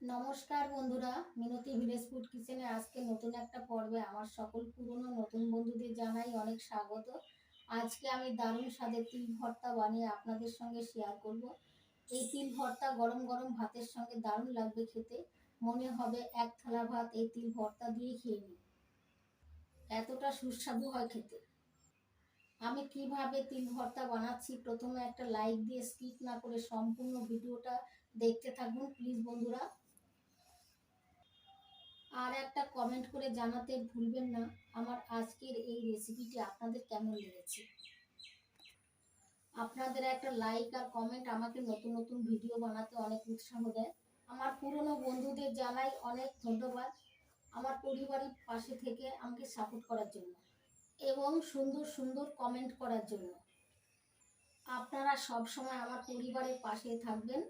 নমস্কার বন্ধুরা, মিনতি village food কিচেনে আজকে নতুন একটা পর্বে আমার সকল পুরনো নতুন বন্ধুদের জানাই অনেক স্বাগত। আজকে আমি দারুণ স্বাদের তিল ভর্তা বানিয়ে আপনাদের সঙ্গে শেয়ার করব। এই তিল ভর্তা গরম গরম ভাতের সঙ্গে দারুণ লাগবে খেতে। মনে হবে এক থালা ভাত এই তিল ভর্তা দিয়ে খেয়ে নিই, এতটা সুস্বাদু হয় খেতে। আমি কিভাবে তিল ভর্তা বানাচ্ছি প্রথমে একটা লাইক দিয়ে স্কিপ না করে সম্পূর্ণ ভিডিওটা দেখতে থাকুন প্লিজ বন্ধুরা। আর একটা কমেন্ট করে জানাতে ভুলবেন না আমার আজকের এই রেসিপিটি আপনাদের কেমন লেগেছে। আপনাদের একটা লাইক আর কমেন্ট আমাকে নতুন নতুন ভিডিও বানাতে অনেক উৎসাহ দেয়। আমার পুরনো বন্ধুদের জানাই অনেক ধন্যবাদ আমার পরিবারের পাশে থেকে আমাকে সাপোর্ট করার জন্য এবং সুন্দর সুন্দর কমেন্ট করার জন্য। আপনারা সব সময় আমার পরিবারের পাশে থাকবেন,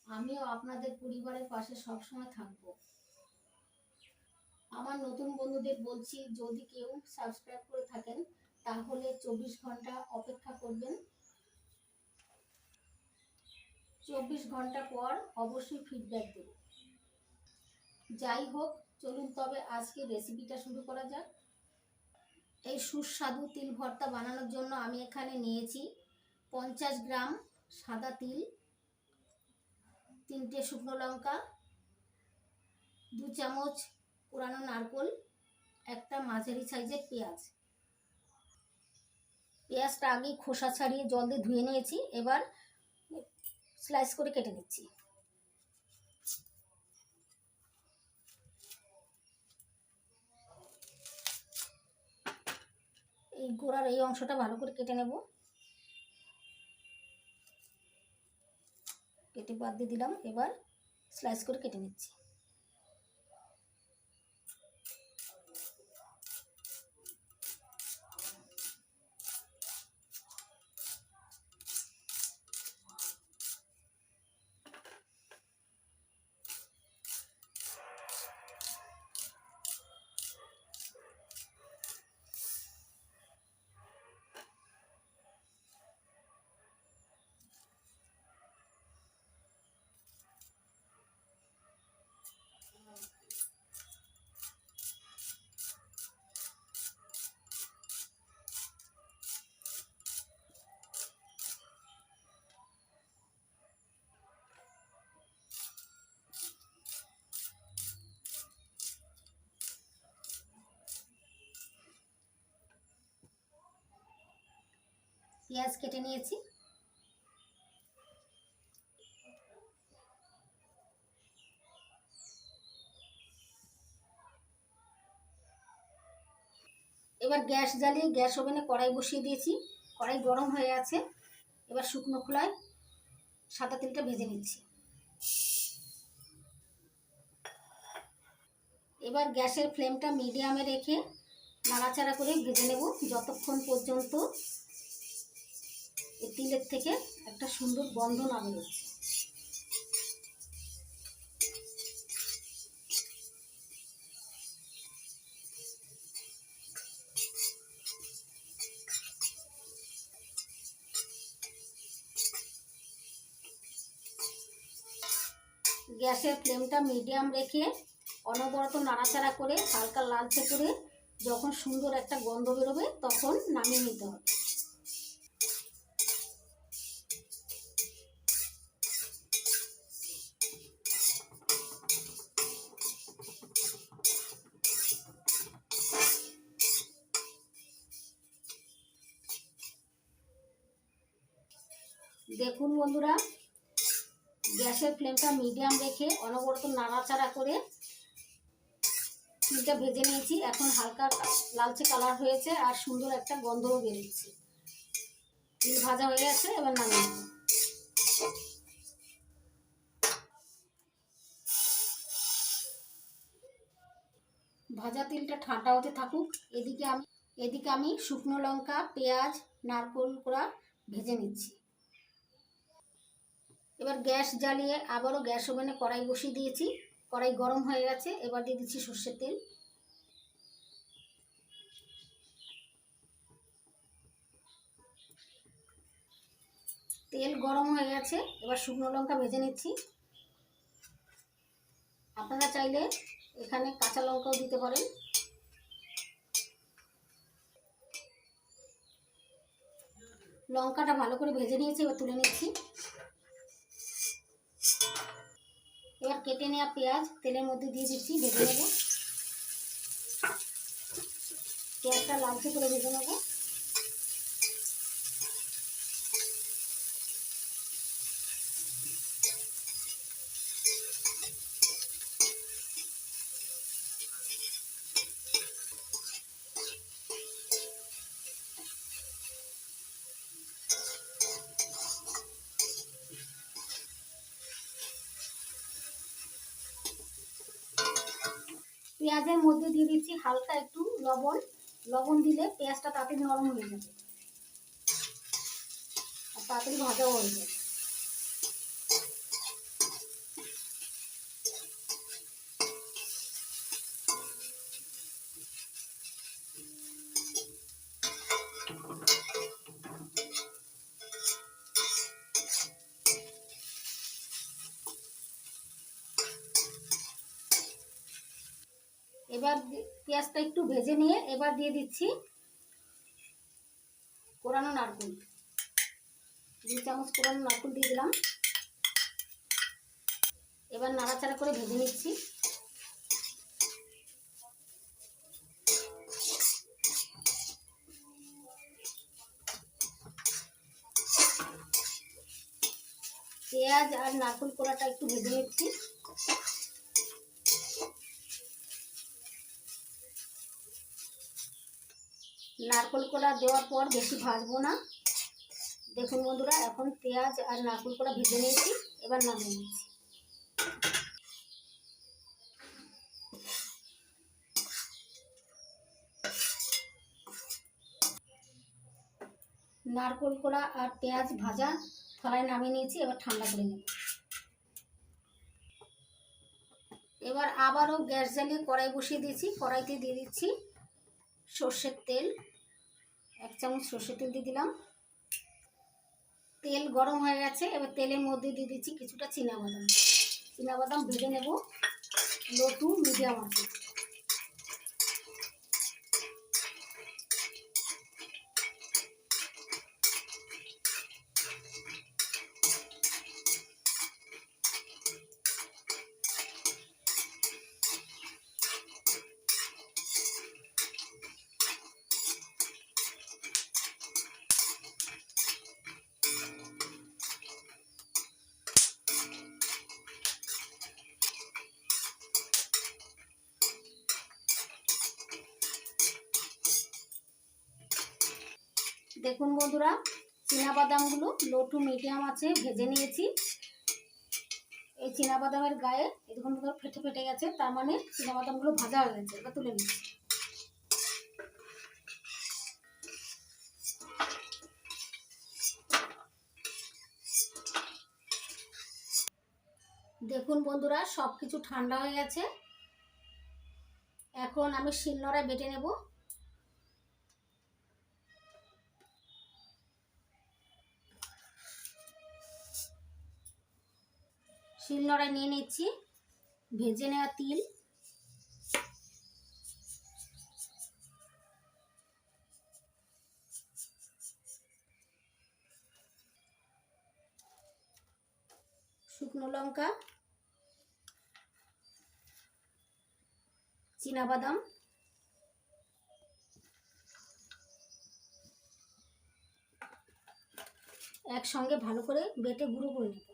আমিও আপনাদের পরিবারের পাশে সব সময় থাকব। আমার নতুন বন্ধুদের বলছি, যদি কেউ সাবস্ক্রাইব করে থাকেন তাহলে 24 ঘন্টা অপেক্ষা করবেন। 24 ঘন্টা পর অবশ্যই ফিডব্যাক দেব। যাই হোক, চলুন তবে আজকে রেসিপিটা শুরু করা যাক। এই সুস্বাদু তিল ভর্তা বানানোর জন্য আমি এখানে নিয়েছি 50 গ্রাম সাদা তিল, 3টে শুকনো লঙ্কা, 2 চামচ কোরানো নারকোল, একটা মাঝারি সাইজের পেঁয়াজ। পেঁয়াজটা আগে খোসা ছাড়িয়ে জল দিয়ে ধুয়ে নিয়েছি, এবার স্লাইস করে কেটে নিচ্ছি। এই গোড়ার এই অংশটা ভালো করে কেটে নেব। কেটে বাদ দিয়ে দিলাম, এবার স্লাইস করে কেটে নিচ্ছি। পেঁয়াজ কেটে নিয়েছি। এবার গ্যাস জ্বালিয়ে গ্যাস ওভেনে কড়াই বসিয়ে দিয়েছি। কড়াই গরম হয়ে আছে, এবার শুকনো খোলায় সাদা তেলটা ভেজে নিচ্ছি। এবার গ্যাসের ফ্লেমটা মিডিয়ামে রেখে নাড়াচাড়া করে ভেজে নেব যতক্ষণ পর্যন্ত এই তিলের থেকে একটা সুন্দর গন্ধ না বেরোচ্ছে। গ্যাসের ফ্লেমটা মিডিয়াম রেখে অনবরত নাড়াচাড়া করে হালকা লালচে করে যখন সুন্দর একটা গন্ধ বেরোবে তখন নামিয়ে নিতে হবে। দেখুন বন্ধুরা, গ্যাসের ফ্লেমটা মিডিয়াম রেখে অনবরত নাড়াচাড়া করে তিলটা ভেজে নিয়েছি। এখন হালকা লালচে কালার হয়েছে আর সুন্দর একটা গন্ধও বেরোচ্ছে। তিল ভাজা হয়ে গেছে, এবার নামিয়ে নেব। ভাজা তিলটা ঠান্ডা হতে থাকুক। এদিকে আমি শুকনো লঙ্কা, পেঁয়াজ, নারকেল কোড়া ভেজে নিচ্ছি। এবার গ্যাস জ্বালিয়ে আবারও গ্যাস ওভেনে কড়াই বসিয়ে দিয়েছি। কড়াই গরম হয়ে গেছে, এবার দিয়ে দিচ্ছি সর্ষের তেল। তেল গরম হয়ে গেছে, এবার শুকনো লঙ্কা ভেজে নিচ্ছি। আপনারা চাইলে এখানে কাঁচা লঙ্কাও দিতে পারেন। লঙ্কাটা ভালো করে ভেজে নিয়েছি, এবার তুলে নিচ্ছি। এবার কেটে নেওয়া পেঁয়াজ তেলের মধ্যে দিয়ে দিচ্ছি, ভেজে নেব। পেঁয়াজটা লালচে করে ভেজে নেব। পেঁয়াজের মধ্যে দিয়ে দিচ্ছি হালকা একটু লবণ। লবণ দিলে পেঁয়াজটা তাড়াতাড়ি নরম হয়ে যাবে আর তাড়াতাড়ি ভাজাও হয়ে যাবে। এবার পেঁয়াজটা একটু ভেজে নিয়ে এবার দিয়ে দিচ্ছি কোরানো নারকেল। 2 চামচ কোরানো নারকেল দিয়ে দিলাম। এবার নাড়াচাড়া করে ভেজে নিচ্ছি। পেঁয়াজ আর নারকেল কোড়াটা একটু ভেজে নিচ্ছি। নারকেল কোড়া দেওয়ার পর বেশি ভাজবো না। দেখুন বন্ধুরা, এখন পেঁয়াজ আর নারকেল কোড়া ভেজে নিয়েছি, এবার নামিয়ে নিচ্ছি। নারকেল কোড়া আর পেঁয়াজ ভাজা থালায় নামিয়ে নিয়েছি, এবার ঠান্ডা করে নেব। এবার আবারও গ্যাস জ্বালিয়ে কড়াই বসিয়ে দিয়েছি। কড়াইতে দিয়ে দিচ্ছি সর্ষের তেল। 1 চামচ সর্ষের তেল দিয়ে দিলাম। তেল গরম হয়ে গেছে, এবার তেলের মধ্যে দিয়ে দিচ্ছি কিছুটা চীনাবাদাম। চীনাবাদাম ভেজে নেব লো টু মিডিয়াম আছে। দেখুন বন্ধুরা, চীনাবাদামগুলো লো টু মিডিয়াম আছে ভেজে নিয়েছি। এই চীনাবাদামের গায়ে এরকম ফেটে ফেটে গেছে, তার মানে চীনাবাদামগুলো ভাজা হয়ে গেছে। এবার তুলে নিচ্ছি। দেখুন বন্ধুরা, সব কিছু ঠান্ডা হয়ে গেছে। এখন আমি শিলনোড়ায় বেটে নেব। শিলনোড়ায় নিয়ে নিচ্ছি ভেজে নেওয়া তিল, শুকনো লঙ্কা, চীনাবাদাম, একসঙ্গে ভালো করে বেটে গুঁড়ো করে নেব।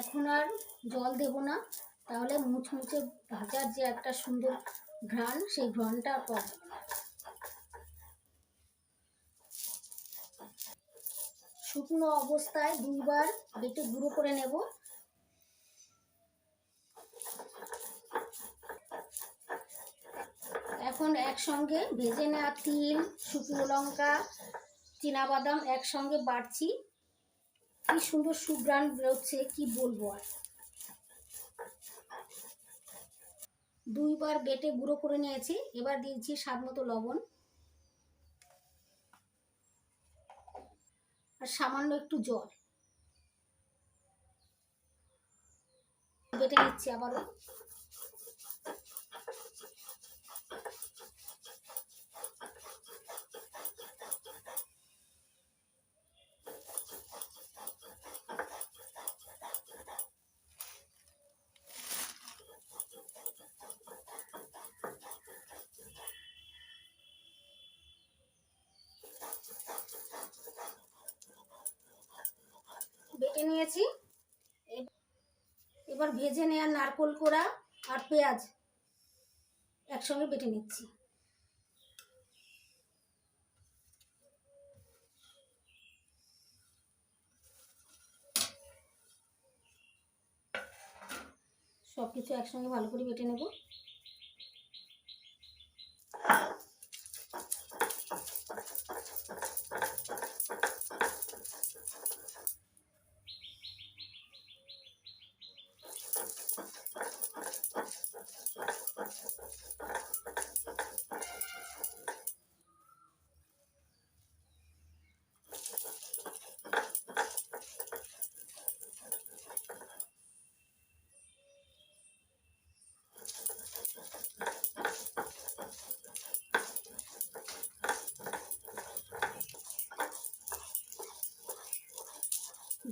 এখন আর জল দেব না, তাহলে মুচমুচে ভাজার যে একটা সুন্দর ঘ্রাণ, সেই ঘ্রাণটা পাওয়া যাবে না। শুকনো অবস্থায় 2 বার বেটে গুঁড়ো করে নেব। এখন একসঙ্গে ভেজে নেওয়া তিল, শুকনো লঙ্কা, চীনাবাদাম একসঙ্গে বাটছি। কি সুন্দর সুঘ্রাণ বেরোচ্ছে, কি বলবো আর। 2 বার বেটে গুঁড়ো করে নিয়েছি। এবার দিয়েছি স্বাদ মতো লবণ আর সামান্য একটু জল। বেটে নিচ্ছি আবারও। বেটে নিয়েছি। এবার ভেজে নেওয়া নারকেল কোড়া আর পেঁয়াজ একসঙ্গে বেটে নিচ্ছি। সব কিছু একসঙ্গে ভালো করে বেটে নেব।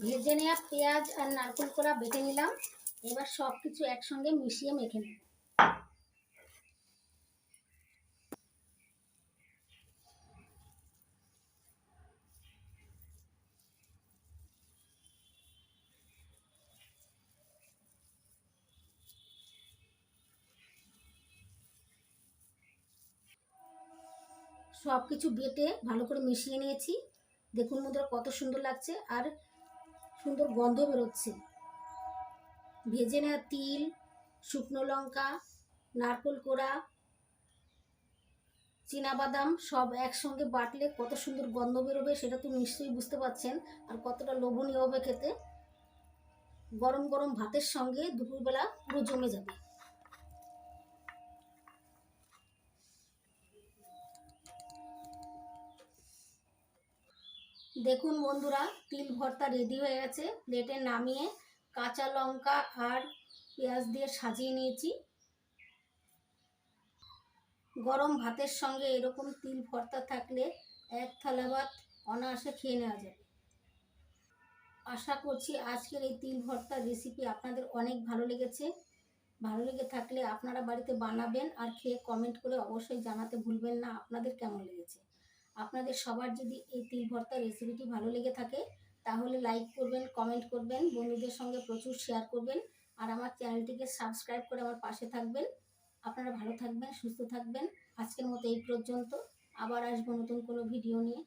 ভেজে নেওয়া পেঁয়াজ আর নারকেল কোড়া বেটে নিলাম। এবার সব কিছু একসঙ্গে মিশিয়ে মেখে নেব। সব কিছু বেটে ভালো করে মিশিয়ে নিয়েছি। দেখুন বন্ধুরা কত সুন্দর লাগছে আর সুন্দর গন্ধ বেরোচ্ছে। ভেজে নেওয়া তিল, শুকনো লঙ্কা, নারকেল কোড়া, চীনাবাদাম সব একসঙ্গে বাটলে কত সুন্দর গন্ধ বেরোবে সেটা তো নিশ্চয়ই বুঝতে পারছেন। আর কতটা লোভনীয় হবে খেতে। গরম গরম ভাতের সঙ্গে দুপুরবেলা পুরো জমে যাবে। দেখুন বন্ধুরা তিল ভর্তা রেডি হয়ে গেছে। প্লেটে নামিয়ে কাঁচা লঙ্কা আর পেঁয়াজ দিয়ে সাজিয়ে নিয়েছি। গরম ভাতের সঙ্গে এরকম তিল ভর্তা থাকলে এক থালা ভাত অনায়াসে খেয়ে নেওয়া যাবে। আশা করছি আজকের এই তিল ভর্তার রেসিপি আপনাদের অনেক ভালো লেগেছে। ভালো লেগে থাকলে আপনারা বাড়িতে বানাবেন আর খেয়ে কমেন্ট করে অবশ্যই জানাতে ভুলবেন না আপনাদের কেমন লেগেছে। আপনাদের সবার যদি এই তিল ভর্তা রেসিপিটি ভালো লেগে থাকে তাহলে লাইক করবেন, কমেন্ট করবেন, বন্ধুদের সঙ্গে প্রচুর শেয়ার করবেন আর আমার চ্যানেলটিকে সাবস্ক্রাইব করে আমার পাশে থাকবেন। আপনারা ভালো থাকবেন, সুস্থ থাকবেন। আজকের মতো এই পর্যন্ত। আবার আসবো নতুন কোনো ভিডিও নিয়ে।